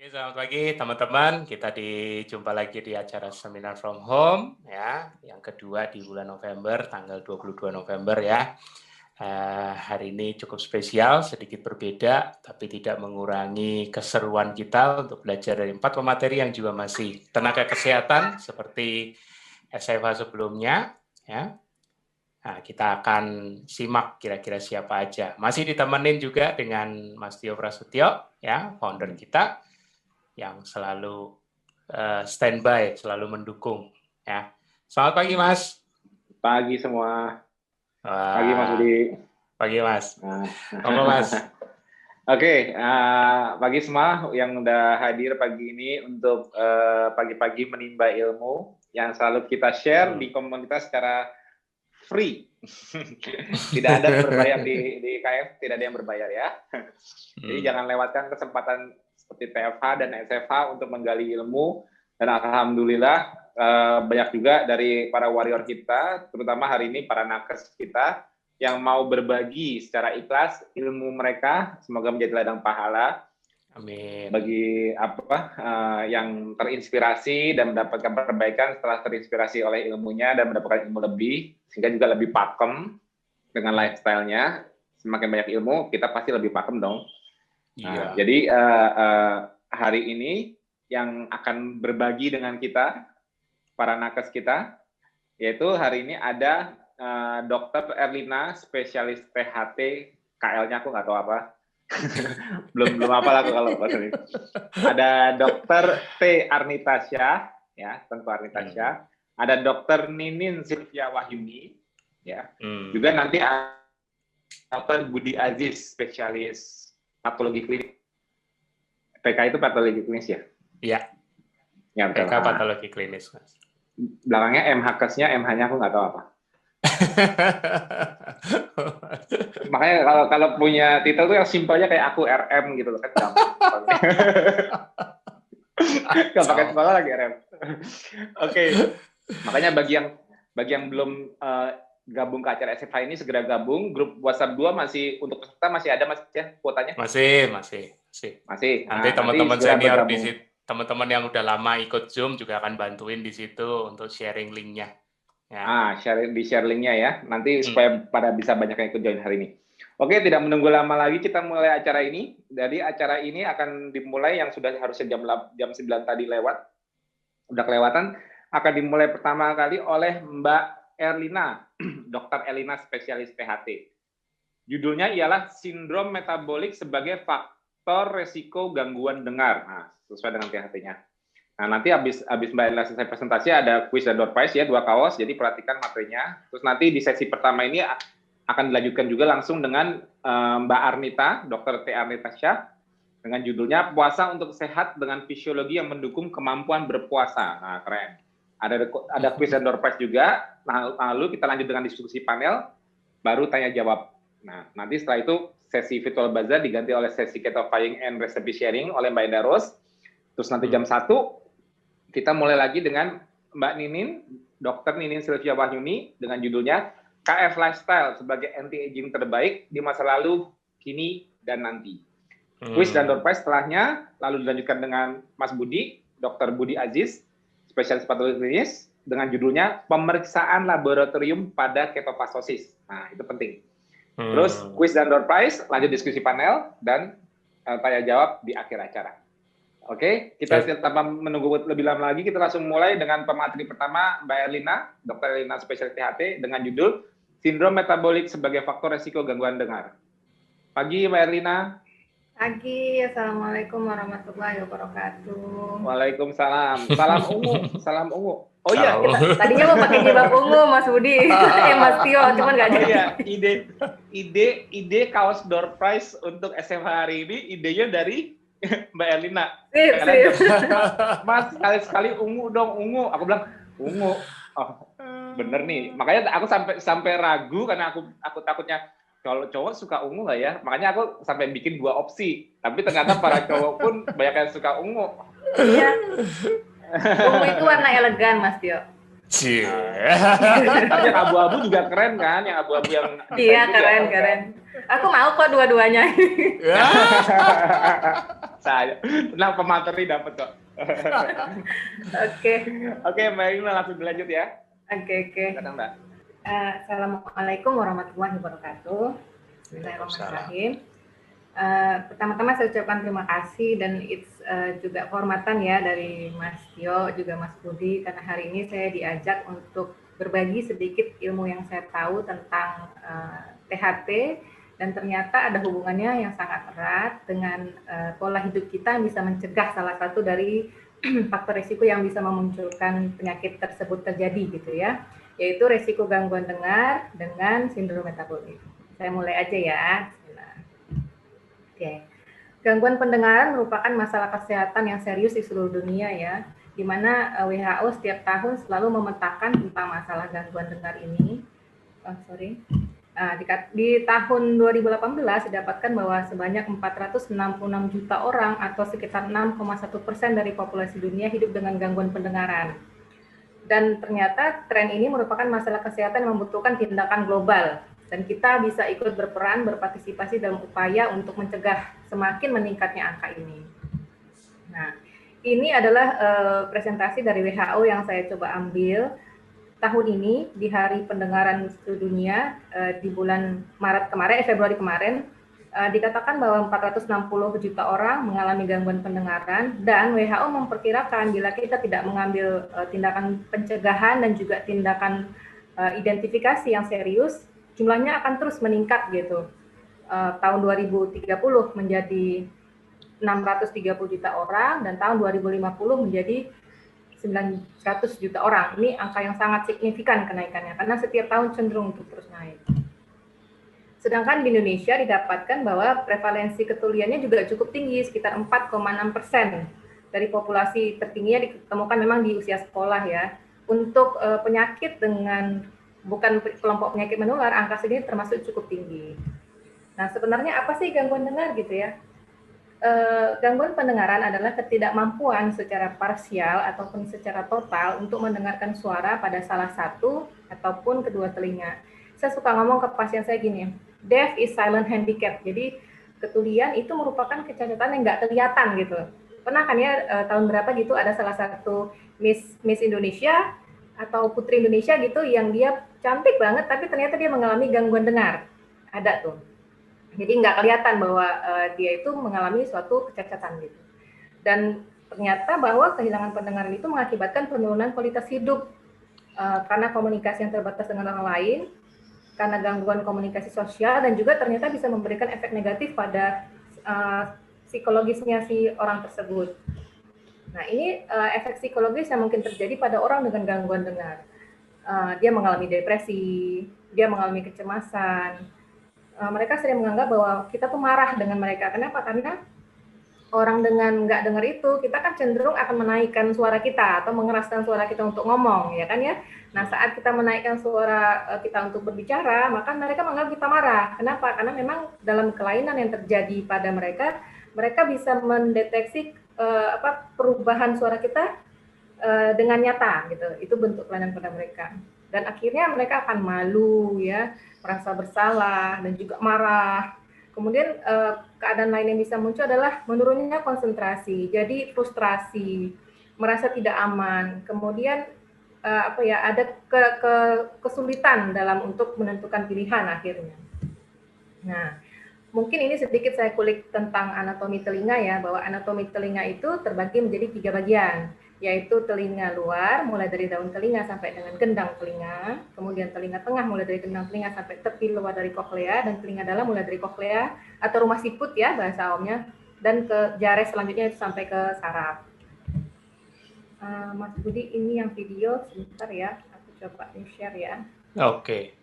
Oke, selamat pagi teman-teman. Kita jumpa lagi di acara Seminar from Home ya, yang kedua di bulan November, tanggal 22 November ya. Hari ini cukup spesial, sedikit berbeda, tapi tidak mengurangi keseruan kita untuk belajar dari 4 pemateri yang juga masih tenaga kesehatan seperti SMA sebelumnya ya. Nah, kita akan simak kira-kira siapa aja. Masih ditemenin juga dengan Mas Tio Prasetyo ya, founder kita, yang selalu standby, selalu mendukung ya. Selamat pagi Mas. Pagi semua. Pagi Mas Budi. Pagi Mas. Apa Mas? Oke, pagi semua yang udah hadir pagi ini untuk pagi-pagi menimba ilmu yang selalu kita share di komunitas secara free. Tidak ada berbayar di KF, tidak ada yang berbayar ya. Jadi jangan lewatkan kesempatan seperti TFH dan SFH untuk menggali ilmu, dan alhamdulillah banyak juga dari para warrior kita, terutama hari ini para nakes kita yang mau berbagi secara ikhlas ilmu mereka, semoga menjadi ladang pahala. Amin. Bagi yang terinspirasi dan mendapatkan perbaikan setelah terinspirasi oleh ilmunya dan mendapatkan ilmu lebih, sehingga juga lebih pakem dengan lifestyle-nya. Semakin banyak ilmu, kita pasti lebih pakem dong. Nah, jadi hari ini yang akan berbagi dengan kita, para nakes kita, yaitu hari ini ada Dr. Erlina, spesialis THT, KL-nya aku nggak tahu apa, belum apa aku kalau bahasa ini. Ada Dr. T. Arnitasya, ya tentu Arnitasya. Ada Dr. Ninin Sylvia Wahyuni, ya. Juga nanti Dr. Budi Aziz, spesialis patologi klinis. PK itu patologi klinis ya? Iya. Ya, PK patologi klinis, Mas. Belakangnya MH-kesnya, MH-nya aku nggak tahu apa. Makanya kalau punya titel tuh yang simpelnya kayak aku RM gitu loh kan, gampang. Gak pakai sekolah lagi RM. Oke. Makanya bagi yang belum gabung ke acara SFH ini, segera gabung. Grup WhatsApp 2 masih untuk peserta masih ada Mas ya kuotanya? Masih. Nanti teman-teman senior di situ, teman-teman yang udah lama ikut Zoom juga akan bantuin di situ untuk sharing linknya. Ya. Share linknya ya. Nanti supaya pada bisa banyak yang ikut join hari ini. Oke, tidak menunggu lama lagi kita mulai acara ini. Jadi acara ini akan dimulai yang sudah harusnya jam 9 tadi lewat. Udah kelewatan. Akan dimulai pertama kali oleh Mbak Erlina, Dr. Erlina spesialis THT. Judulnya ialah Sindrom Metabolik sebagai Faktor Resiko Gangguan Dengar. Nah, sesuai dengan THT-nya. Nah, nanti habis Mbak Erlina selesai presentasi ada quiz dan door prize ya, 2 kaos, jadi perhatikan materinya. Terus nanti di sesi pertama ini akan dilanjutkan juga langsung dengan Mbak Arnita, Dr. T. Arnitasya, dengan judulnya Puasa untuk Sehat dengan Fisiologi yang Mendukung Kemampuan Berpuasa. Nah, keren. Ada quiz dan door prize juga. Lalu kita lanjut dengan diskusi panel, baru tanya jawab. Nah, nanti setelah itu sesi virtual bazaar diganti oleh sesi keto buying and recipe sharing oleh Mbak Enda Ros. Terus nanti jam 1 kita mulai lagi dengan Mbak Ninin, Dr. Ninin Sylvia Wahyuni dengan judulnya KF Lifestyle sebagai anti-aging terbaik di masa lalu, kini, dan nanti. Quiz dan door prize setelahnya, lalu dilanjutkan dengan Mas Budi, Dr. Budi Aziz, spesialis patologi klinis, dengan judulnya Pemeriksaan Laboratorium pada Ketofastosis. Nah, itu penting. Terus quiz dan door prize, lanjut diskusi panel, dan tanya jawab di akhir acara. Oke, kita tanpa menunggu lebih lama lagi, kita langsung mulai dengan pemateri pertama, Mbak Erlina, Dr. Erlina spesialis THT, dengan judul Sindrom Metabolik sebagai Faktor Resiko Gangguan Dengar. Pagi, Mbak Erlina. Pagi, Assalamualaikum warahmatullahi wabarakatuh. Waalaikumsalam. Salam ungu. Oh iya, tadinya mau pakai jilbab ungu, Mas Budi. Mas Tio, cuman nggak ada. Iya, ide kaos door prize untuk SMH hari ini, idenya dari Mbak Erlina. Mas, sekali-sekali ungu dong, ungu. Aku bilang, ungu. Oh, bener nih. Makanya aku sampai ragu karena aku takutnya kalau cowok suka ungu nggak ya? Makanya aku sampai bikin 2 opsi. Tapi ternyata para cowok pun banyak yang suka ungu. Iya. Ungu itu warna elegan, Mas Tio. Yang abu-abu juga keren kan? Yang abu-abu yang iya, keren. Aku mau kok dua-duanya. Ya. Saya tenang, pemateri dapat kok. Oke. Oke, Mbak Irina langsung dilanjut ya. Oke. Silakan, Mbak. Assalamualaikum warahmatullahi wabarakatuh. Bismillahirrahmanirrahim. Pertama-tama saya ucapkan terima kasih dan it's juga kehormatan ya dari Mas Tio juga Mas Budi karena hari ini saya diajak untuk berbagi sedikit ilmu yang saya tahu tentang THT dan ternyata ada hubungannya yang sangat erat dengan pola hidup kita yang bisa mencegah salah satu dari faktor risiko yang bisa memunculkan penyakit tersebut terjadi gitu ya, yaitu risiko gangguan dengar dengan sindrom metabolik. Saya mulai aja ya. Oke. Gangguan pendengaran merupakan masalah kesehatan yang serius di seluruh dunia ya, di mana WHO setiap tahun selalu memetakan tentang masalah gangguan dengar ini. Di tahun 2018 didapatkan bahwa sebanyak 466 juta orang atau sekitar 6,1% dari populasi dunia hidup dengan gangguan pendengaran. Dan ternyata tren ini merupakan masalah kesehatan yang membutuhkan tindakan global. Dan kita bisa ikut berperan, berpartisipasi dalam upaya untuk mencegah semakin meningkatnya angka ini. Nah, ini adalah presentasi dari WHO yang saya coba ambil tahun ini di Hari Pendengaran Seluruh Dunia di bulan Februari kemarin. Dikatakan bahwa 460 juta orang mengalami gangguan pendengaran dan WHO memperkirakan bila kita tidak mengambil tindakan pencegahan dan juga tindakan identifikasi yang serius, jumlahnya akan terus meningkat gitu. Tahun 2030 menjadi 630 juta orang dan tahun 2050 menjadi 900 juta orang. Ini angka yang sangat signifikan kenaikannya karena setiap tahun cenderung untuk terus naik. Sedangkan di Indonesia didapatkan bahwa prevalensi ketuliannya juga cukup tinggi, sekitar 4,6%. Dari populasi tertingginya ditemukan memang di usia sekolah ya. Untuk penyakit dengan bukan kelompok penyakit menular, angka segini termasuk cukup tinggi. Nah, sebenarnya apa sih gangguan dengar gitu ya? Gangguan pendengaran adalah ketidakmampuan secara parsial ataupun secara total untuk mendengarkan suara pada salah satu ataupun kedua telinga. Saya suka ngomong ke pasien saya gini, deaf is silent handicap. Jadi ketulian itu merupakan kecacatan yang nggak kelihatan gitu. Pernah kan ya tahun berapa gitu ada salah satu Miss Indonesia atau Putri Indonesia gitu yang dia cantik banget tapi ternyata dia mengalami gangguan dengar. Ada tuh. Jadi nggak kelihatan bahwa dia itu mengalami suatu kecacatan gitu. Dan ternyata bahwa kehilangan pendengaran itu mengakibatkan penurunan kualitas hidup karena komunikasi yang terbatas dengan orang lain, karena gangguan komunikasi sosial dan juga ternyata bisa memberikan efek negatif pada psikologisnya si orang tersebut. Nah, ini efek psikologis yang mungkin terjadi pada orang dengan gangguan dengar. Dia mengalami depresi, dia mengalami kecemasan. Mereka sering menganggap bahwa kita tuh marah dengan mereka. Kenapa? Karena orang dengan nggak dengar itu, kita kan cenderung akan menaikkan suara kita atau mengeraskan suara kita untuk ngomong, ya kan ya? Nah, saat kita menaikkan suara kita untuk berbicara, maka mereka menganggap kita marah. Kenapa? Karena memang dalam kelainan yang terjadi pada mereka, mereka bisa mendeteksi perubahan suara kita dengan nyata gitu. Itu bentuk kelainan pada mereka. Dan akhirnya mereka akan malu ya, merasa bersalah dan juga marah. Kemudian keadaan lain yang bisa muncul adalah menurunnya konsentrasi, jadi frustrasi, merasa tidak aman. Kemudian ada kesulitan dalam untuk menentukan pilihan akhirnya. Nah, mungkin ini sedikit saya kulik tentang anatomi telinga ya, bahwa anatomi telinga itu terbagi menjadi 3 bagian, yaitu telinga luar mulai dari daun telinga sampai dengan gendang telinga, kemudian telinga tengah mulai dari gendang telinga sampai tepi luar dari koklea, dan telinga dalam mulai dari koklea atau rumah siput ya bahasa awamnya, dan ke jares selanjutnya itu sampai ke saraf. Mas Budi, ini yang video sebentar ya, aku coba share ya. Oke.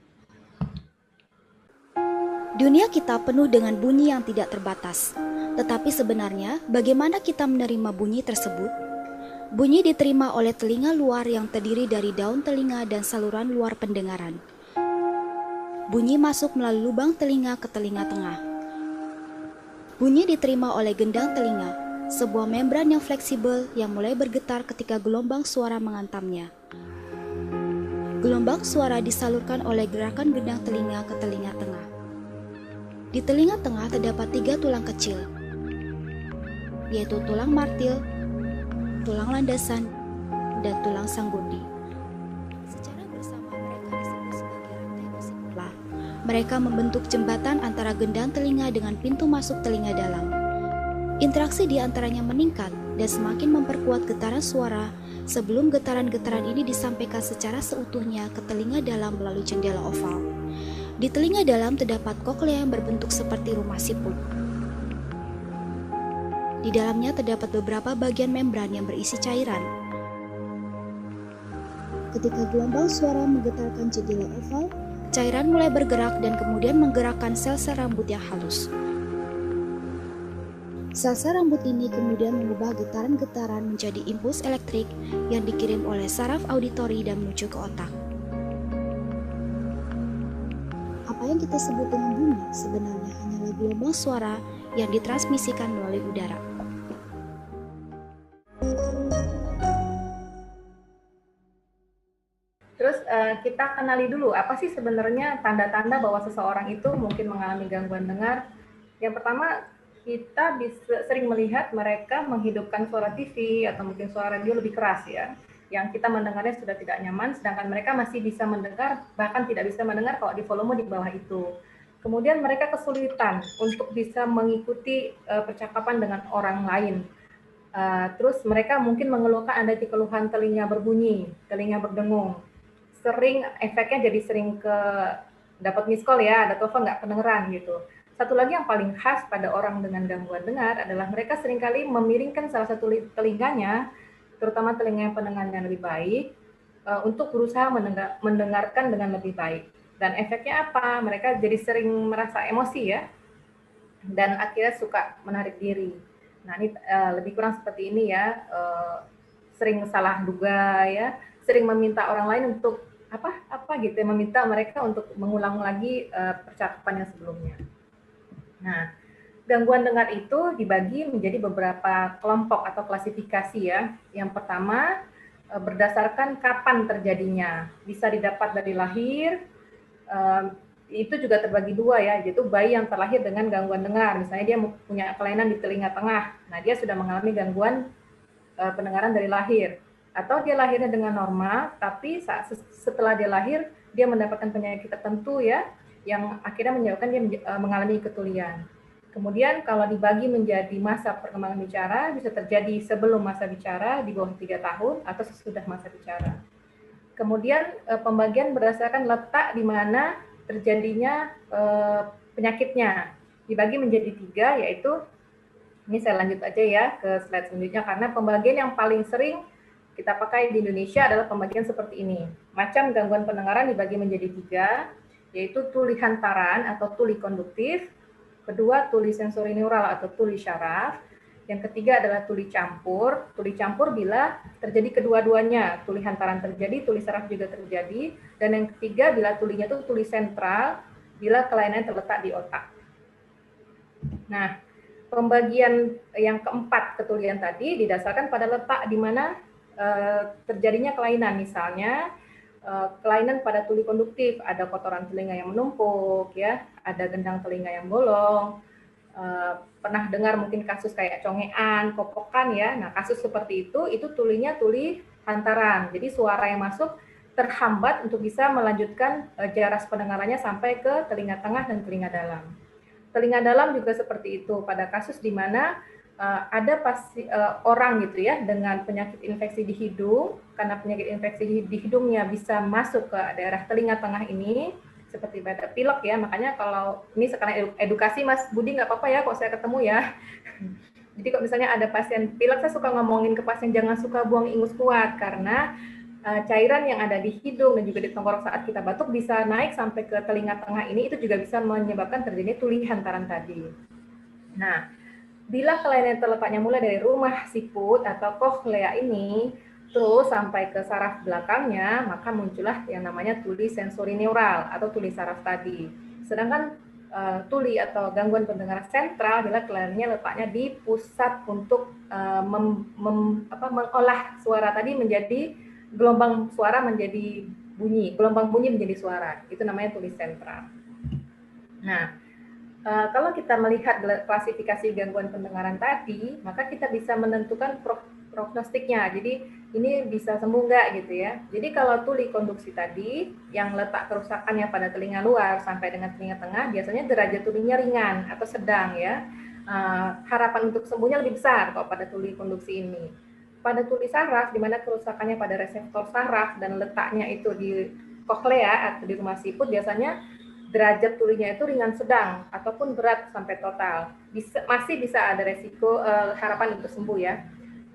Dunia kita penuh dengan bunyi yang tidak terbatas. Tetapi sebenarnya, bagaimana kita menerima bunyi tersebut? Bunyi diterima oleh telinga luar yang terdiri dari daun telinga dan saluran luar pendengaran. Bunyi masuk melalui lubang telinga ke telinga tengah. Bunyi diterima oleh gendang telinga, sebuah membran yang fleksibel yang mulai bergetar ketika gelombang suara menghantamnya. Gelombang suara disalurkan oleh gerakan gendang telinga ke telinga tengah. Di telinga tengah terdapat 3 tulang kecil, yaitu tulang martil, tulang landasan, dan tulang sanggurdi. Secara bersama mereka disebut sebagai rantai occiput. Mereka membentuk jembatan antara gendang telinga dengan pintu masuk telinga dalam. Interaksi di antaranya meningkat dan semakin memperkuat getaran suara sebelum getaran-getaran ini disampaikan secara seutuhnya ke telinga dalam melalui jendela oval. Di telinga dalam terdapat koklea yang berbentuk seperti rumah siput. Di dalamnya terdapat beberapa bagian membran yang berisi cairan. Ketika gelombang suara menggetarkan jendela oval, cairan mulai bergerak dan kemudian menggerakkan sel-sel rambut yang halus. Sel-sel rambut ini kemudian mengubah getaran-getaran menjadi impuls elektrik yang dikirim oleh saraf auditori dan menuju ke otak. Apa yang kita sebut dengan bunyi sebenarnya hanyalah gelombang suara yang ditransmisikan melalui udara. Terus kita kenali dulu apa sih sebenarnya tanda-tanda bahwa seseorang itu mungkin mengalami gangguan dengar. Yang pertama, kita bisa sering melihat mereka menghidupkan suara TV atau mungkin suara radio lebih keras ya, yang kita mendengarnya sudah tidak nyaman, sedangkan mereka masih bisa mendengar, bahkan tidak bisa mendengar kalau di volume di bawah itu. Kemudian mereka kesulitan untuk bisa mengikuti percakapan dengan orang lain. Terus mereka mungkin mengeluhkan ada keluhan telinga berbunyi, telinga berdengung. Sering efeknya jadi sering ke dapat miss call ya, ada telepon nggak kedengeran gitu. Satu lagi yang paling khas pada orang dengan gangguan dengar adalah mereka seringkali memiringkan salah satu telinganya, terutama telinga yang pendengarannya lebih baik, untuk berusaha mendengarkan dengan lebih baik. Dan efeknya apa? Mereka jadi sering merasa emosi ya, dan akhirnya suka menarik diri. Nah ini lebih kurang seperti ini ya, sering salah duga ya, sering meminta orang lain untuk apa gitu ya, meminta mereka untuk mengulang lagi percakapan yang sebelumnya. Nah, gangguan dengar itu dibagi menjadi beberapa kelompok atau klasifikasi ya. Yang pertama, berdasarkan kapan terjadinya. Bisa didapat dari lahir, itu juga terbagi dua ya, yaitu bayi yang terlahir dengan gangguan dengar. Misalnya dia punya kelainan di telinga tengah, nah dia sudah mengalami gangguan pendengaran dari lahir. Atau dia lahirnya dengan normal, tapi setelah dia lahir, dia mendapatkan penyakit tertentu ya, yang akhirnya menyebabkan dia mengalami ketulian. Kemudian kalau dibagi menjadi masa perkembangan bicara, bisa terjadi sebelum masa bicara di bawah 3 tahun atau sesudah masa bicara. Kemudian pembagian berdasarkan letak di mana terjadinya penyakitnya. Dibagi menjadi 3, yaitu, ini saya lanjut aja ya ke slide selanjutnya, karena pembagian yang paling sering kita pakai di Indonesia adalah pembagian seperti ini. Macam gangguan pendengaran dibagi menjadi 3, yaitu tuli hantaran atau tuli konduktif, kedua tuli sensori neural atau tuli syaraf, yang ketiga adalah tuli campur. Tuli campur bila terjadi kedua-duanya, tuli hantaran terjadi, tuli syaraf juga terjadi, dan yang ketiga bila tulinya itu tuli sentral, bila kelainan terletak di otak. Nah, pembagian yang keempat ketulian tadi didasarkan pada letak di mana terjadinya kelainan, misalnya kelainan pada tuli konduktif, ada kotoran telinga yang menumpuk, ya, ada gendang telinga yang bolong, pernah dengar mungkin kasus kayak congean, kopokan, ya. Nah, kasus seperti itu tulinya tuli hantaran, jadi suara yang masuk terhambat untuk bisa melanjutkan jarak pendengarannya sampai ke telinga tengah dan telinga dalam. Telinga dalam juga seperti itu, pada kasus di mana ada orang gitu ya dengan penyakit infeksi di hidung, karena penyakit infeksi di hidungnya bisa masuk ke daerah telinga tengah ini seperti pada pilek ya. Makanya kalau ini sekarang edukasi Mas Budi, nggak apa-apa ya kalau saya ketemu ya. Jadi kalau misalnya ada pasien pilek, saya suka ngomongin ke pasien jangan suka buang ingus kuat, karena cairan yang ada di hidung dan juga di tenggorok saat kita batuk bisa naik sampai ke telinga tengah ini, itu juga bisa menyebabkan terjadinya tuli hantaran tadi. Nah, bila kelainan terletaknya mulai dari rumah siput atau koklea ini, terus sampai ke saraf belakangnya, maka muncullah yang namanya tuli sensori neural atau tuli saraf tadi. Sedangkan tuli atau gangguan pendengaran sentral bila kelainannya letaknya di pusat untuk mengolah suara tadi menjadi gelombang suara menjadi bunyi, gelombang bunyi menjadi suara. Itu namanya tuli sentral. Nah, Kalau kita melihat klasifikasi gangguan pendengaran tadi, maka kita bisa menentukan prognostiknya. Jadi ini bisa sembuh nggak gitu ya. Jadi kalau tuli konduksi tadi yang letak kerusakannya pada telinga luar sampai dengan telinga tengah, biasanya derajat tulinya ringan atau sedang ya. Harapan untuk sembuhnya lebih besar kalau pada tuli konduksi ini. Pada tuli saraf, di mana kerusakannya pada reseptor saraf dan letaknya itu di koklea atau di rumah siput, biasanya derajat tulinya itu ringan sedang ataupun berat sampai total. Masih bisa ada resiko harapan untuk sembuh ya.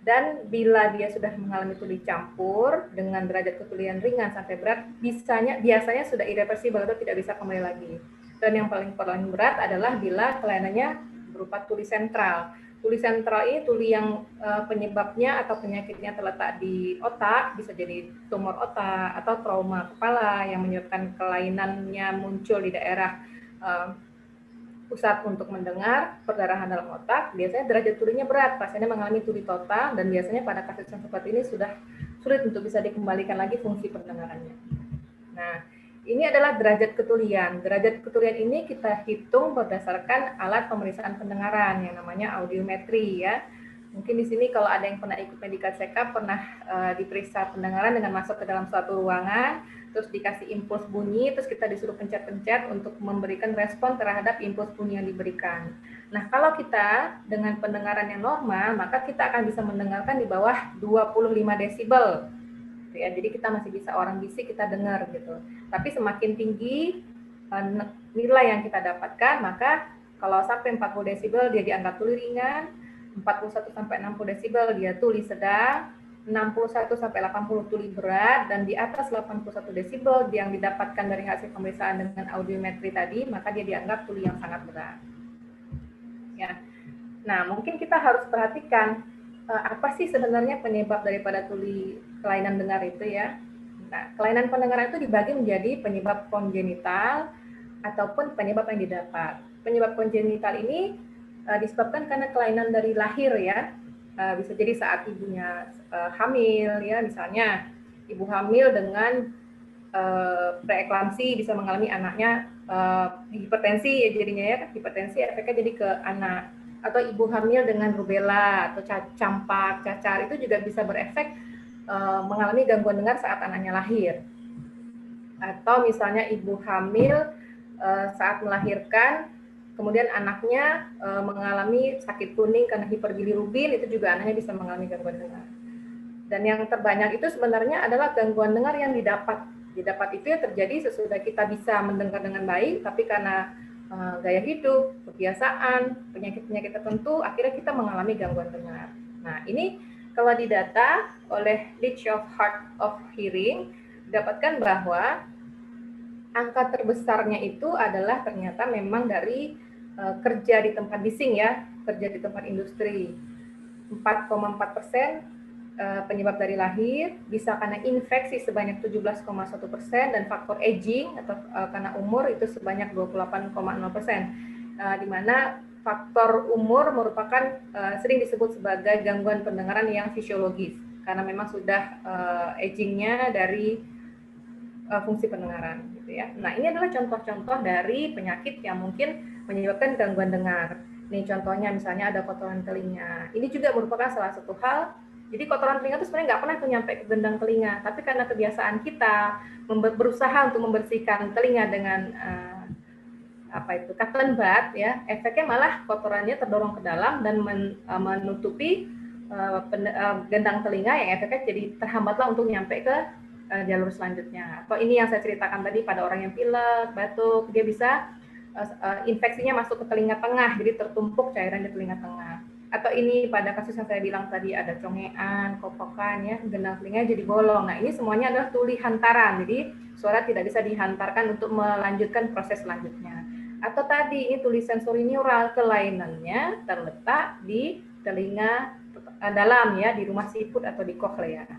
Dan bila dia sudah mengalami tuli campur dengan derajat ketulian ringan sampai berat, biasanya sudah irreversibel atau tidak bisa kembali lagi. Dan yang paling berat adalah bila kelainannya berupa tuli sentral. Tuli sentral ini tuli yang penyebabnya atau penyakitnya terletak di otak, bisa jadi tumor otak atau trauma kepala yang menyebabkan kelainannya muncul di daerah pusat untuk mendengar, perdarahan dalam otak. Biasanya derajat tulinya berat, pasiennya mengalami tuli total, dan biasanya pada kasus yang seperti ini sudah sulit untuk bisa dikembalikan lagi fungsi pendengarannya. Nah, ini adalah derajat ketulian. Derajat ketulian ini kita hitung berdasarkan alat pemeriksaan pendengaran yang namanya audiometri ya. Mungkin di sini kalau ada yang pernah ikut medical check-up, pernah diperiksa pendengaran dengan masuk ke dalam suatu ruangan, terus dikasih impuls bunyi, terus kita disuruh pencet-pencet untuk memberikan respon terhadap impuls bunyi yang diberikan. Nah, kalau kita dengan pendengaran yang normal, maka kita akan bisa mendengarkan di bawah 25 desibel. Ya, jadi kita masih bisa orang bisik kita dengar gitu. Tapi semakin tinggi nilai yang kita dapatkan, maka kalau sampai 40 desibel dia dianggap tuli ringan, 41 sampai 60 desibel dia tuli sedang, 61 sampai 80 tuli berat, dan di atas 81 desibel yang didapatkan dari hasil pemeriksaan dengan audiometri tadi, maka dia dianggap tuli yang sangat berat. Ya. Nah, mungkin kita harus perhatikan apa sih sebenarnya penyebab daripada tuli kelainan dengar itu ya. Nah, kelainan pendengaran itu dibagi menjadi penyebab kongenital ataupun penyebab yang didapat. Penyebab kongenital ini disebabkan karena kelainan dari lahir ya. Bisa jadi saat ibunya hamil ya, misalnya ibu hamil dengan preeklamsi bisa mengalami anaknya hipertensi ya jadinya ya, hipertensi efeknya jadi ke anak. Atau ibu hamil dengan rubella atau campak, cacar itu juga bisa berefek mengalami gangguan dengar saat anaknya lahir. Atau misalnya ibu hamil saat melahirkan, kemudian anaknya mengalami sakit kuning karena hiperbilirubin, itu juga anaknya bisa mengalami gangguan dengar. Dan yang terbanyak itu sebenarnya adalah gangguan dengar yang didapat. Didapat itu yang terjadi sesudah kita bisa mendengar dengan baik, tapi karena gaya hidup, kebiasaan, penyakit-penyakit tertentu, akhirnya kita mengalami gangguan dengar. Nah, ini kalau didata oleh Leach of Heart of Hearing, didapatkan bahwa angka terbesarnya itu adalah ternyata memang dari kerja di tempat bising ya, kerja di tempat industri. 4,4% penyebab dari lahir, bisa karena infeksi sebanyak 17,1% dan faktor aging atau karena umur itu sebanyak 28,0%. Di mana faktor umur merupakan sering disebut sebagai gangguan pendengaran yang fisiologis karena memang sudah agingnya dari fungsi pendengaran gitu ya. Nah, ini adalah contoh-contoh dari penyakit yang mungkin menyebabkan gangguan dengar. Nih contohnya misalnya ada kotoran telinga. Ini juga merupakan salah satu hal. Jadi kotoran telinga itu sebenarnya nggak pernah tuh nyampe ke gendang telinga, tapi karena kebiasaan kita berusaha untuk membersihkan telinga dengan cotton bud ya, efeknya malah kotorannya terdorong ke dalam dan menutupi gendang telinga yang efeknya jadi terhambatlah untuk nyampe ke jalur selanjutnya. Atau ini yang saya ceritakan tadi pada orang yang pilek, batuk, dia bisa infeksinya masuk ke telinga tengah, jadi tertumpuk cairan di telinga tengah. Atau ini pada kasus yang saya bilang tadi ada congean, kopokan ya, gendang telinga jadi bolong. Nah, ini semuanya adalah tuli hantaran. Jadi suara tidak bisa dihantarkan untuk melanjutkan proses selanjutnya. Atau tadi ini tuli sensori neural, kelainannya terletak di telinga dalam ya, di rumah siput atau di koklea.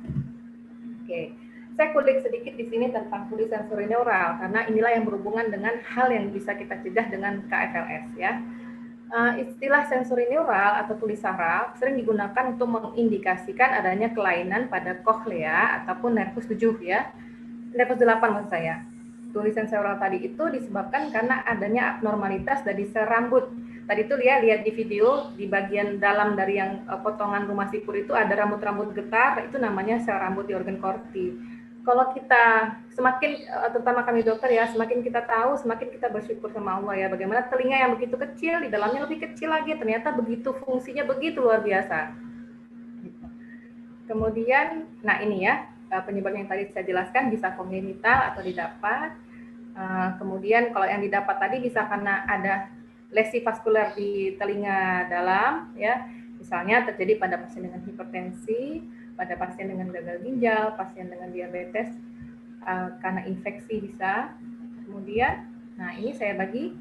Oke. Saya kulik sedikit di sini tentang tuli sensori neural karena inilah yang berhubungan dengan hal yang bisa kita cegah dengan KFLS ya. Istilah sensori neural atau tuli saraf sering digunakan untuk mengindikasikan adanya kelainan pada koklea ataupun nervus 7 ya. Nervus 8 maksud saya. tulisan seural tadi itu disebabkan karena adanya abnormalitas dari sel rambut. Tadi itu lihat di video di bagian dalam dari yang potongan rumah sipur itu ada rambut-rambut getar, itu namanya sel rambut di organ korti. Kalau kita semakin, terutama kami dokter ya, semakin kita tahu, semakin kita bersyukur sama Allah ya, bagaimana telinga yang begitu kecil, di dalamnya lebih kecil lagi, ternyata begitu fungsinya begitu luar biasa. Kemudian, nah ini ya, penyebab yang tadi saya jelaskan bisa kongenital atau didapat. Kemudian kalau yang didapat tadi bisa karena ada lesi vaskuler di telinga dalam, ya, misalnya terjadi pada pasien dengan hipertensi, pada pasien dengan gagal ginjal, pasien dengan diabetes, karena infeksi bisa. Kemudian, nah ini saya bagi,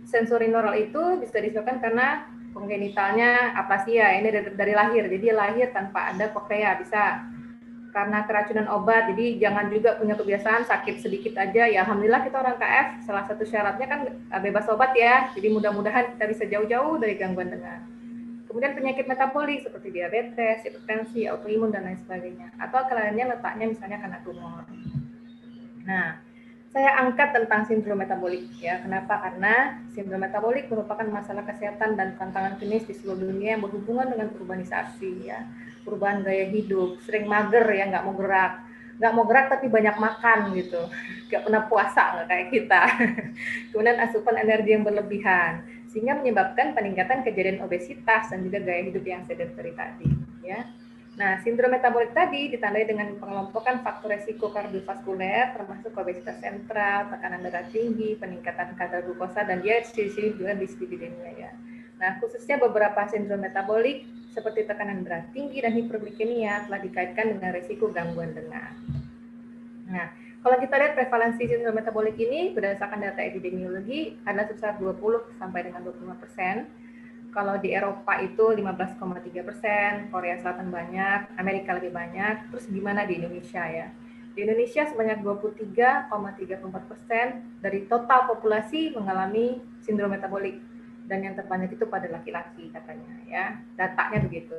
sensorineural itu bisa disebabkan karena kongenitalnya aplasia, ini dari lahir, jadi lahir tanpa ada koklea, bisa karena keracunan obat, jadi jangan juga punya kebiasaan sakit sedikit aja, ya alhamdulillah kita orang KF, salah satu syaratnya kan bebas obat ya, jadi mudah-mudahan kita bisa jauh-jauh dari gangguan dengar. Kemudian penyakit metabolik seperti diabetes, hipertensi, autoimun, dan lain sebagainya. Atau kelainan letaknya misalnya karena tumor. Nah, saya angkat tentang sindrom metabolik ya. Kenapa? Karena sindrom metabolik merupakan masalah kesehatan dan tantangan klinis di seluruh dunia yang berhubungan dengan urbanisasi ya, perubahan gaya hidup, sering mager ya, nggak mau gerak tapi banyak makan gitu, nggak pernah puasa nggak kayak kita. Kemudian asupan energi yang berlebihan, sehingga menyebabkan peningkatan kejadian obesitas dan juga gaya hidup yang sedentary tadi ya. Nah, sindrom metabolik tadi ditandai dengan pengelompokan faktor resiko kardiovaskuler termasuk obesitas sentral, tekanan darah tinggi, peningkatan kadar glukosa, dan dia di sini juga dislipidemia ya. Nah, khususnya beberapa sindrom metabolik seperti tekanan darah tinggi dan hiperglikemia telah dikaitkan dengan resiko gangguan dengar. Nah, kalau kita lihat prevalensi sindrom metabolik ini berdasarkan data epidemiologi adalah sebesar 20 sampai dengan 25%. Kalau di Eropa itu 15,3%, Korea Selatan banyak, Amerika lebih banyak. Terus gimana di Indonesia ya? Di Indonesia sebanyak 23,34% dari total populasi mengalami sindrom metabolik, dan yang terbanyak itu pada laki-laki katanya ya. Datanya begitu.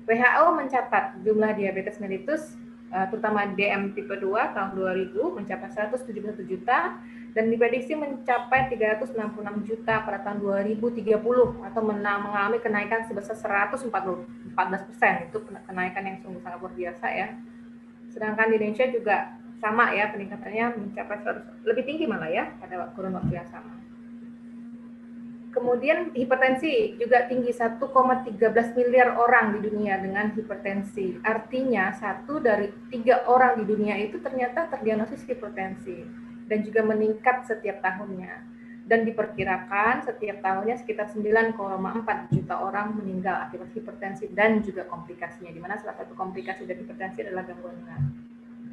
WHO mencatat jumlah diabetes mellitus terutama DM tipe 2 tahun 2000 mencapai 171 juta dan diprediksi mencapai 366 juta pada tahun 2030 atau mengalami kenaikan sebesar 114%. Itu kenaikan yang sungguh sangat luar biasa ya. Sedangkan di Indonesia juga sama ya, peningkatannya mencapai 100, lebih tinggi malah ya pada kurun waktu yang sama. Kemudian hipertensi juga tinggi, 1,13 miliar orang di dunia dengan hipertensi. Artinya 1 dari 3 orang di dunia itu ternyata terdiagnosis hipertensi dan juga meningkat setiap tahunnya. Dan diperkirakan setiap tahunnya sekitar 9,4 juta orang meninggal akibat hipertensi dan juga komplikasinya, di mana salah satu komplikasi dari hipertensi adalah gangguan dengar.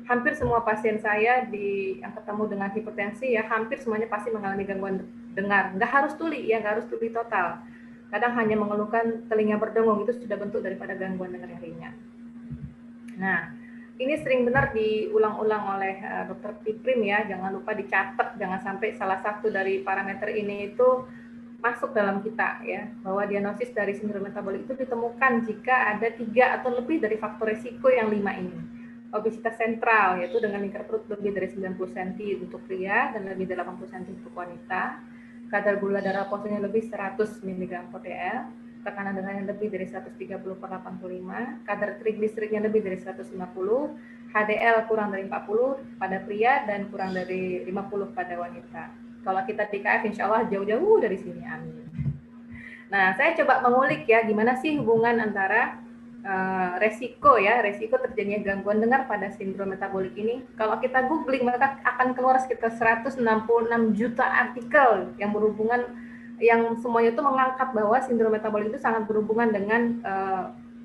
Hampir semua pasien saya yang ketemu dengan hipertensi ya, hampir semuanya pasti mengalami gangguan dengar. Nggak harus tuli ya, nggak harus tuli total. Kadang hanya mengeluhkan telinga berdengung, itu sudah bentuk daripada gangguan dengar yang ringan. Nah, ini sering benar diulang-ulang oleh Dr. Piprim ya, jangan lupa dicatat, jangan sampai salah satu dari parameter ini itu masuk dalam kita ya, bahwa diagnosis dari sindrom metabolik itu ditemukan jika ada 3 atau lebih dari faktor risiko yang 5 ini. Obesitas sentral, yaitu dengan lingkar perut lebih dari 90 cm untuk pria dan lebih dari 80 cm untuk wanita. Kadar gula darah positifnya lebih 100 mg/dl. Tekanan darahnya lebih dari 130/85. Kadar trigliseridnya lebih dari 150. HDL kurang dari 40 pada pria dan kurang dari 50 pada wanita. Kalau kita di KF, insya Allah jauh-jauh dari sini, amin. Nah, saya coba mengulik ya, gimana sih hubungan antara resiko terjadinya gangguan dengar pada sindrom metabolik ini. Kalau kita googling maka akan keluar sekitar 166 juta artikel yang berhubungan, yang semuanya itu mengangkat bahwa sindrom metabolik itu sangat berhubungan dengan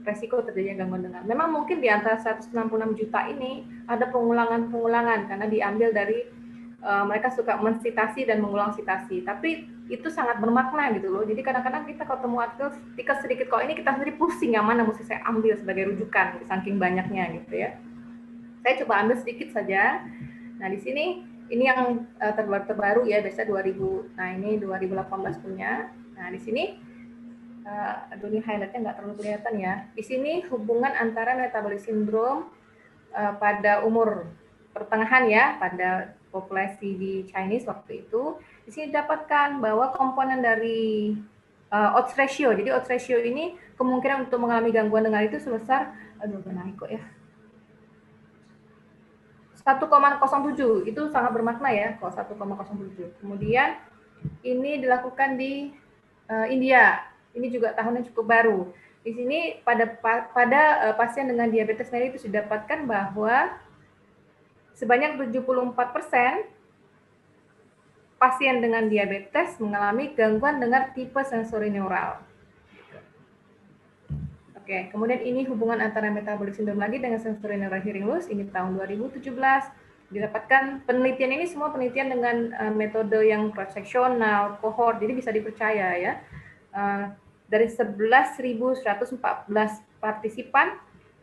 resiko terjadinya gangguan dengar. Memang mungkin di antara 166 juta ini ada pengulangan karena diambil dari mereka suka mensitasi dan mengulang sitasi, tapi itu sangat bermakna gitu loh. Jadi kadang-kadang kita kalau temu artikel sedikit kok ini kita sendiri pusing yang mana mesti saya ambil sebagai rujukan saking banyaknya gitu ya. Saya coba ambil sedikit saja. Nah, di sini ini yang terbaru ya, biasa 2000. Nah, ini 2018 punya. Nah, di sini aduh ini highlightnya nggak terlalu kelihatan ya. Di sini hubungan antara metabolic syndrome pada umur pertengahan ya pada populasi di Chinese waktu itu. Di sini didapatkan bahwa komponen dari odds ratio. Jadi odds ratio ini kemungkinan untuk mengalami gangguan dengar itu sebesar, naik kok ya, 1,07. Itu sangat bermakna ya, kok 1,07. Kemudian ini dilakukan di India. Ini juga tahunnya cukup baru. Di sini pada pasien dengan diabetes mellitus didapatkan bahwa sebanyak 74% pasien dengan diabetes mengalami gangguan dengar tipe sensorineural. Oke, kemudian ini hubungan antara metabolic syndrome lagi dengan sensorineural hearing loss. Ini tahun 2017 didapatkan penelitian ini semua penelitian dengan metode yang cross-sectional, cohort, jadi bisa dipercaya ya. Dari 11.114 partisipan,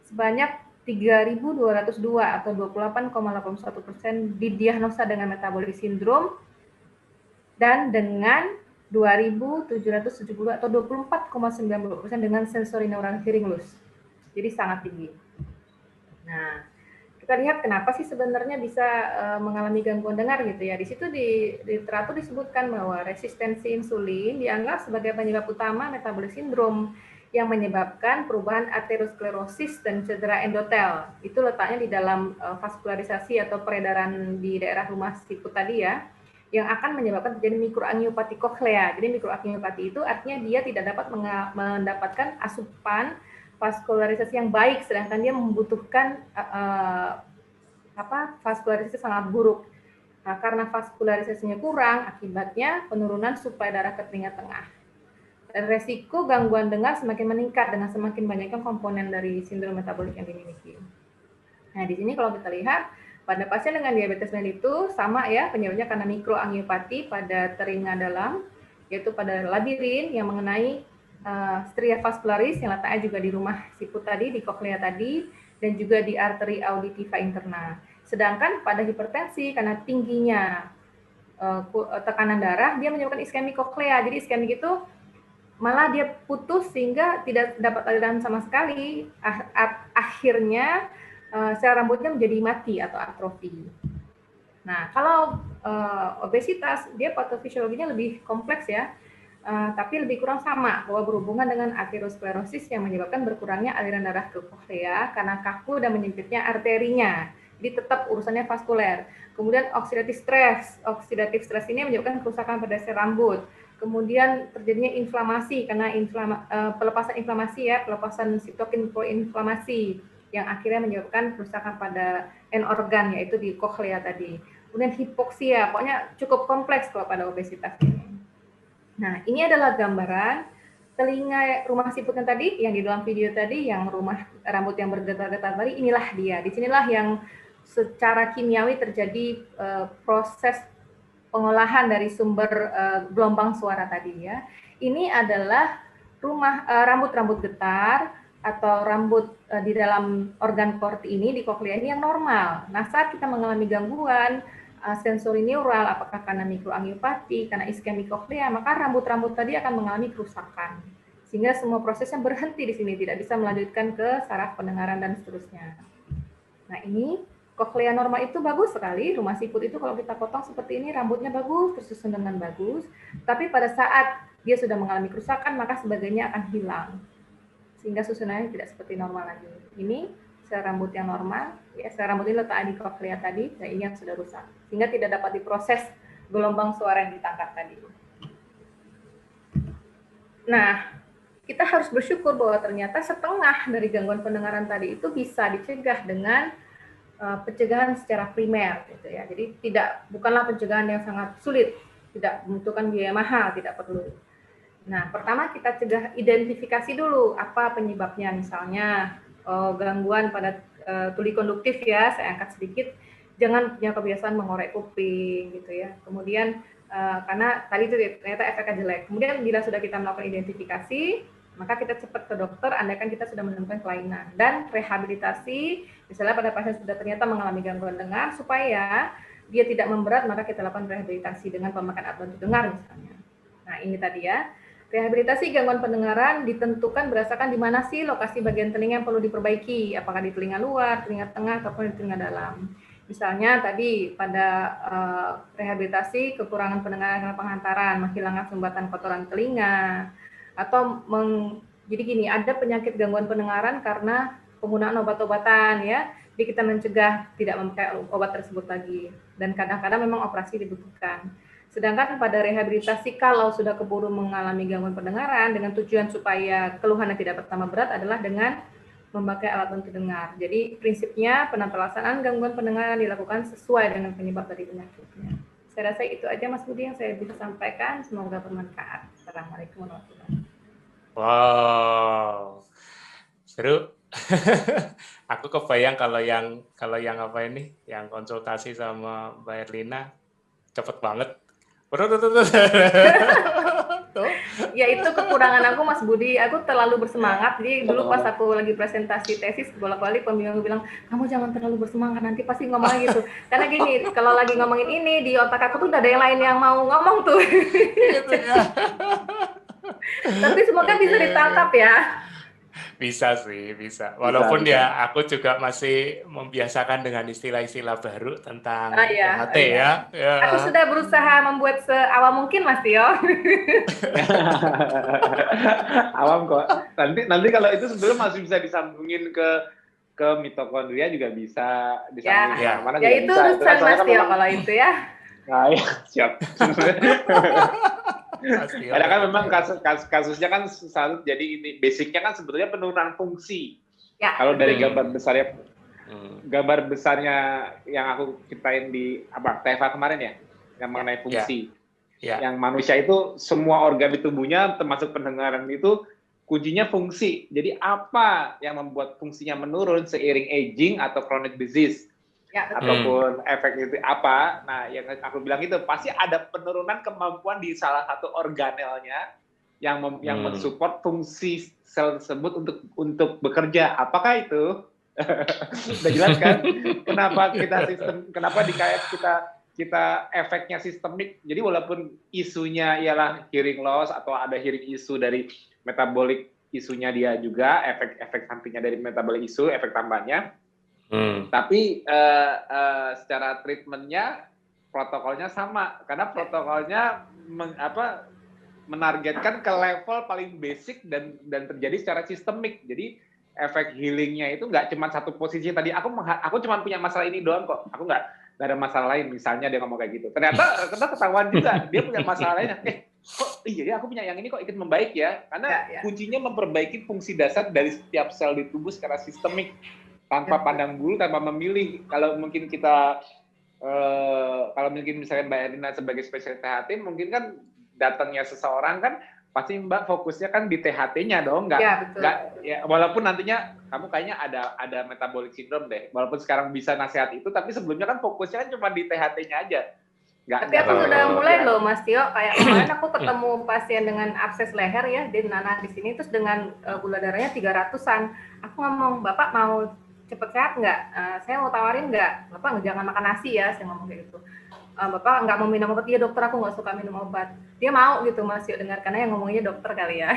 sebanyak 3.202 atau 28,81% didiagnosa dengan metabolic syndrome dan dengan 2.770 atau 24,90% dengan sensorineural hearing loss. Jadi sangat tinggi. Nah, kita lihat kenapa sih sebenarnya bisa mengalami gangguan dengar gitu ya. Di situ di literatur disebutkan bahwa resistensi insulin dianggap sebagai penyebab utama metabolic syndrome yang menyebabkan perubahan aterosklerosis dan cedera endotel. Itu letaknya di dalam vaskularisasi atau peredaran di daerah rumah siput tadi ya, yang akan menyebabkan terjadi mikroangiopati koklea. Jadi mikroangiopati itu artinya dia tidak dapat mendapatkan asupan vaskularisasi yang baik, sedangkan dia membutuhkan vaskularisasi sangat buruk. Nah, karena vaskularisasinya kurang, akibatnya penurunan suplai darah ke telinga tengah. Dan resiko gangguan dengar semakin meningkat dengan semakin banyaknya komponen dari sindrom metabolik yang dimiliki. Nah, di sini kalau kita lihat pada pasien dengan diabetes mellitus sama ya, penyebabnya karena mikroangiopati pada telinga dalam, yaitu pada labirin yang mengenai stria vascularis yang letaknya juga di rumah siput tadi, di koklea tadi, dan juga di arteri auditiva interna. Sedangkan pada hipertensi karena tingginya tekanan darah, dia menyebabkan iskemik koklea. Jadi iskemik itu malah dia putus sehingga tidak dapat aliran sama sekali. Akhirnya sel rambutnya menjadi mati atau atrofi. Nah, kalau obesitas, dia patofisiologinya lebih kompleks ya, tapi lebih kurang sama, bahwa berhubungan dengan aterosklerosis yang menyebabkan berkurangnya aliran darah ke koklea karena kaku dan menyempitnya arterinya. Jadi tetap urusannya vaskuler. Kemudian oxidative stress ini menyebabkan kerusakan pada sel rambut. Kemudian terjadinya inflamasi karena pelepasan inflamasi ya, pelepasan sitokin proinflamasi yang akhirnya menyebabkan kerusakan pada end organ yaitu di koklea tadi. Kemudian hipoksia, pokoknya cukup kompleks kalau pada obesitas ini. Nah, ini adalah gambaran telinga rumah siput yang tadi, yang di dalam video tadi, yang rumah rambut yang bergetar-getar tadi, inilah dia. Disinilah yang secara kimiawi terjadi proses pengolahan dari sumber gelombang suara tadi ya. Ini adalah rambut-rambut getar atau rambut di dalam organ korti ini, di koklea ini yang normal. Nah, saat kita mengalami gangguan sensorineural, apakah karena mikroangiopati, karena iskemik koklea, maka rambut-rambut tadi akan mengalami kerusakan. Sehingga semua prosesnya berhenti di sini, tidak bisa melanjutkan ke saraf pendengaran dan seterusnya. Nah, ini koklea normal itu bagus sekali, rumah siput itu kalau kita potong seperti ini, rambutnya bagus, tersusun dengan bagus, tapi pada saat dia sudah mengalami kerusakan, maka sebagainya akan hilang. Sehingga susunannya tidak seperti normal lagi. Ini sel rambut yang normal, ya, sel rambut ini letak di koklea tadi, dan ini yang sudah rusak. Sehingga tidak dapat diproses gelombang suara yang ditangkap tadi. Nah, kita harus bersyukur bahwa ternyata setengah dari gangguan pendengaran tadi itu bisa dicegah dengan pencegahan secara primer, gitu ya. Jadi bukanlah pencegahan yang sangat sulit, tidak membutuhkan biaya mahal, tidak perlu. Nah, pertama kita cegah identifikasi dulu apa penyebabnya, misalnya gangguan pada tuli konduktif ya, saya angkat sedikit, jangan punya kebiasaan mengorek kuping gitu ya. Kemudian karena tadi itu ternyata efeknya jelek. Kemudian bila sudah kita melakukan identifikasi, maka kita cepat ke dokter andaikan kita sudah menemukan kelainan, dan rehabilitasi misalnya pada pasien sudah ternyata mengalami gangguan dengar, supaya dia tidak memberat, maka kita lakukan rehabilitasi dengan pemakan alat bantu dengar misalnya. Nah, ini tadi ya. Rehabilitasi gangguan pendengaran ditentukan berdasarkan di mana sih lokasi bagian telinga yang perlu diperbaiki, apakah di telinga luar, telinga tengah, ataupun di telinga dalam. Misalnya tadi pada rehabilitasi kekurangan pendengaran karena pengantaran, menghilangkan sumbatan kotoran telinga, atau jadi gini, ada penyakit gangguan pendengaran karena penggunaan obat-obatan ya, jadi kita mencegah tidak memakai obat tersebut lagi, dan kadang-kadang memang operasi dibutuhkan. Sedangkan pada rehabilitasi kalau sudah keburu mengalami gangguan pendengaran dengan tujuan supaya keluhannya tidak bertambah berat adalah dengan memakai alat bantu dengar. Jadi prinsipnya penata gangguan pendengaran dilakukan sesuai dengan penyebab dari penyakitnya. Saya rasa itu aja Mas Budi yang saya bisa sampaikan. Semoga bermanfaat. Assalamualaikum warahmatullahi wabarakatuh. Wow, seru. Aku kebayang kalau yang apa ini, yang konsultasi sama Mbak Erlina cepet banget. Ya itu kekurangan aku Mas Budi, aku terlalu bersemangat. Jadi dulu pas aku lagi presentasi tesis bolak-balik pembimbing bilang, kamu jangan terlalu bersemangat, nanti pasti ngomongnya gitu. Karena gini, kalau lagi ngomongin ini di otak aku tuh udah ada yang lain yang mau ngomong tuh. Tapi semoga bisa ditangkap ya. Bisa sih, bisa. Walaupun bisa. Ya aku juga masih membiasakan dengan istilah-istilah baru tentang THT ya. Aku sudah berusaha membuat seawam mungkin Mas Tio. Awam kok. Nanti kalau itu sebetulnya masih bisa disambungin ke mitokondria juga bisa disambungin. Ya, mana ya itu urusan Mas Tio kalau itu ya. Nah, ya, siap. Karena kan memang kasusnya kan selalu jadi ini, basicnya kan sebetulnya penurunan fungsi. Ya. Kalau dari gambar besarnya yang aku ceritain di TFA kemarin ya, yang mengenai fungsi. Yang manusia itu semua organ di tubuhnya termasuk pendengaran itu kuncinya fungsi. Jadi apa yang membuat fungsinya menurun seiring aging atau chronic disease? Ataupun efek itu apa? Nah, yang aku bilang itu pasti ada penurunan kemampuan di salah satu organelnya yang mensupport fungsi sel tersebut untuk bekerja. Apakah itu? Udah jelas kan? Kenapa kita efeknya sistemik. Jadi walaupun isunya ialah hearing loss atau ada hearing issue dari metabolic isunya dia juga, efek sampingnya dari metabolic issue, efek tambahnya. Tapi secara treatmentnya protokolnya sama karena protokolnya menargetkan ke level paling basic dan terjadi secara sistemik. Jadi efek healingnya itu nggak cuma satu posisi tadi. Aku cuma punya masalah ini doang kok. Aku nggak ada masalah lain. Misalnya dia ngomong kayak gitu. Ternyata ketahuan juga dia punya masalah lain. Kok iya aku punya yang ini kok ikut membaik ya? Karena kuncinya memperbaiki fungsi dasar dari setiap sel di tubuh secara sistemik. Tanpa pandang bulu, tanpa memilih. Kalau mungkin misalnya Mbak Erlina sebagai spesialis THT, mungkin kan datangnya seseorang kan pasti Mbak fokusnya kan di THT-nya dong, walaupun nantinya kamu kayaknya ada metabolic syndrome deh, walaupun sekarang bisa nasihat itu, tapi sebelumnya kan fokusnya kan cuma di THT-nya aja. Tapi aku sudah mulai loh Mas Tio, kayak kemarin aku ketemu pasien dengan abses leher ya, dia nanah di sini terus dengan gula darahnya 300-an. Aku ngomong, Bapak mau cepet sehat nggak? Saya mau tawarin nggak? Bapak jangan makan nasi ya, saya ngomong kayak gitu. Bapak nggak mau minum obat? Iya dokter, aku nggak suka minum obat. Dia mau gitu Mas Yuk dengar, karena yang ngomongnya dokter kali ya.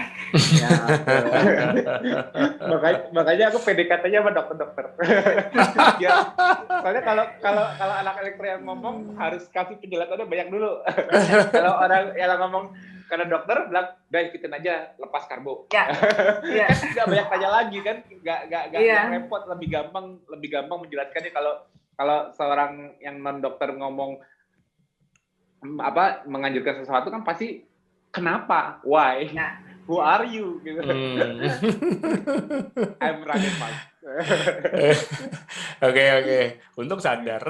Makanya aku PDKT-nya sama dokter-dokter. Ya, soalnya kalau anak elektro yang ngomong harus kasih penjelasannya banyak dulu. Kalau orang yang ngomong karena dokter bilang, udah ikutin aja, lepas karbo. Nggak banyak tanya lagi kan, nggak repot, lebih gampang menjelaskannya kalau seorang yang non dokter ngomong menganjurkan sesuatu kan pasti kenapa, why, who are you gitu. I'm running Mas. Oke, untung sadar.